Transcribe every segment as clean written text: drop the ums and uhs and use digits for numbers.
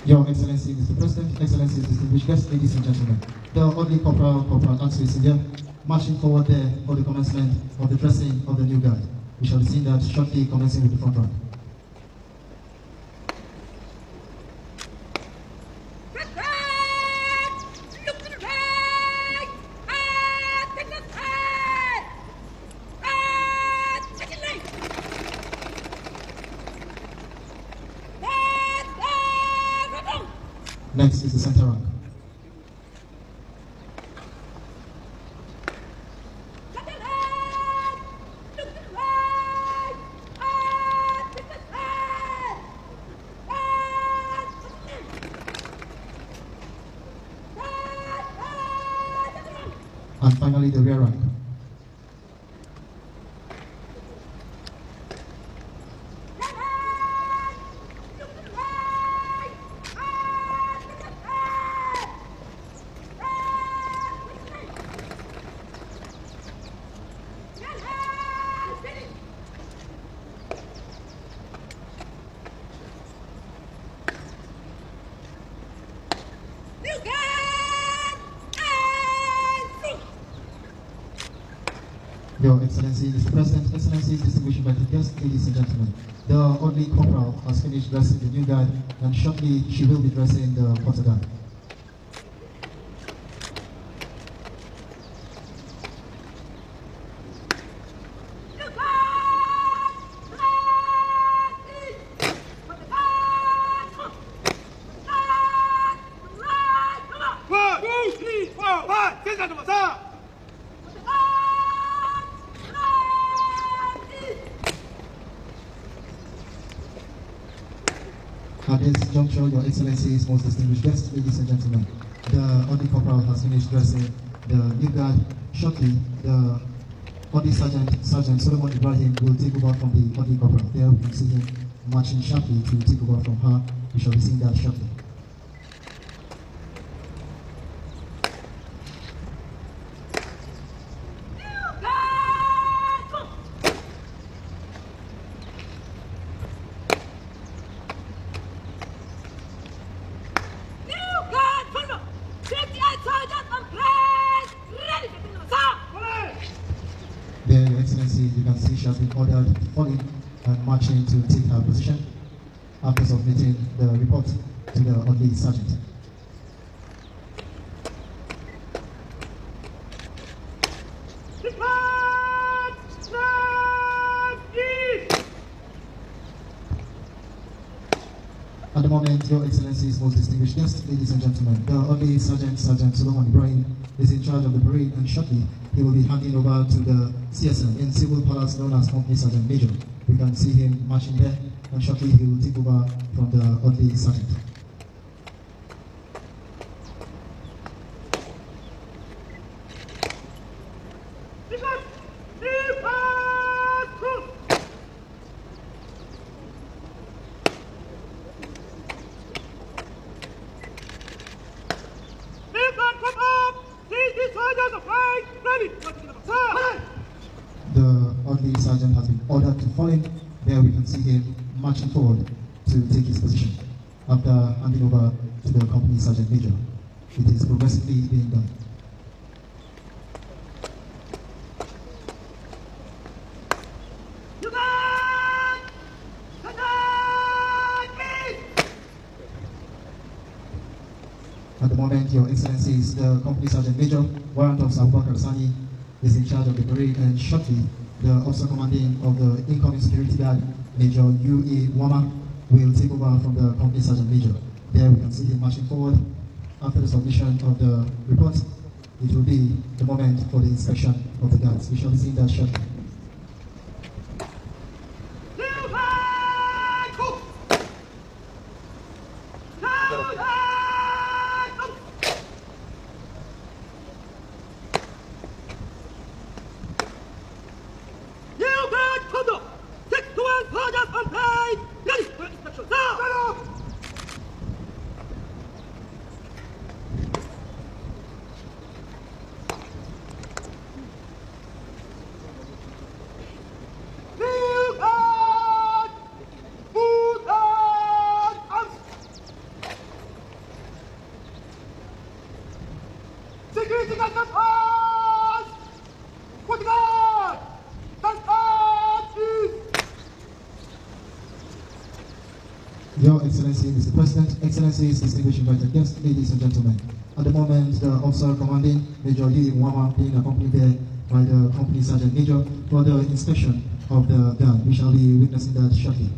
Your Excellency, Mr. President, Excellencies, distinguished guests, ladies and gentlemen, the orderly corporal answer is in there, marching forward there for the commencement of the dressing of the new guard. We shall be seeing that shortly, commencing with the front rank. Next is the center rank. And finally, the rear rank. Your Excellency, Mr. President, Excellencies, distinguished invited guests, ladies and gentlemen, the orderly corporal has finished dressing the new guard, and shortly she will be dressing the quarter guard. At this juncture, Your Excellencies, most distinguished guests, ladies and gentlemen, the orderly corporal has finished dressing the new guard. Shortly, the orderly Sergeant Solomon Ibrahim will take over from the orderly corporal. There we can see him marching sharply to take over from her. We shall be seeing that shortly. There, Your Excellency, you can see she has been ordered to fall in and marching to take her position after submitting the report to the orderly sergeant. At the moment, Your Excellencies, most distinguished guests, ladies and gentlemen, the orderly Sergeant Solomon Ibrahim is in charge of the parade, and shortly he will be handing over to the CSM in civil palace known as Company Sergeant Major. We can see him marching there, and shortly he will take over from the orderly sergeant. The orderly sergeant has been ordered to fall in. There we can see him marching forward to take his position after handing over to the company sergeant major. It is progressively being done. At the moment, Your Excellencies, the company sergeant major, Warrant of Abubakar Sani, is in charge of the parade, and shortly the officer commanding of the incoming security guard, Major U.A. Wama, will take over from the company sergeant major. There we can see him marching forward. After the submission of the report, it will be the moment for the inspection of the guards. We shall be seeing that shortly. Excellency, Mr. President, Excellencies, distinguished invited guests, ladies and gentlemen. At the moment, the officer commanding, Major Lee Nwama, being accompanied there by the company sergeant major for the inspection of the gun. We shall be witnessing that shortly.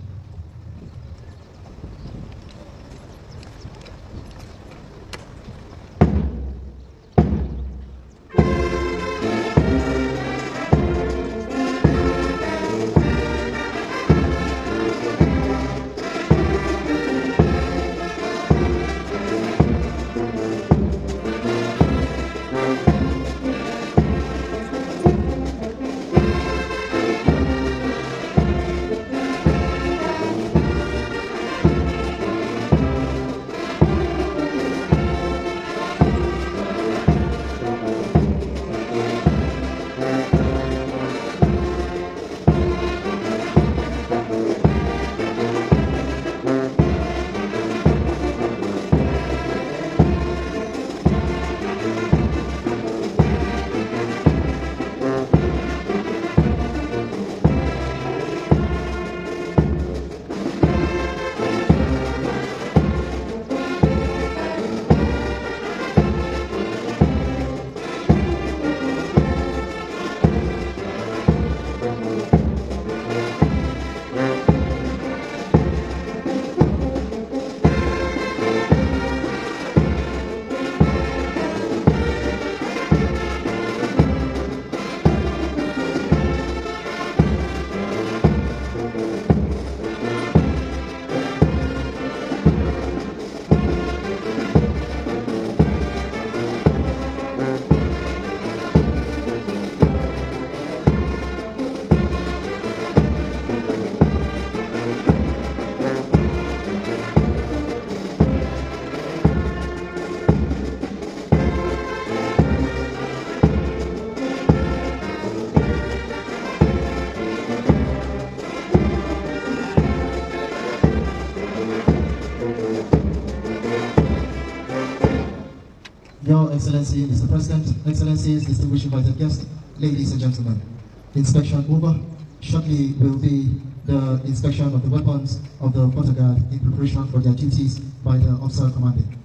Your Excellency, Mr. President, Excellencies, distinguished invited guests, ladies and gentlemen. Inspection over. Shortly will be the inspection of the weapons of the border guard in preparation for their duties by the officer commanding.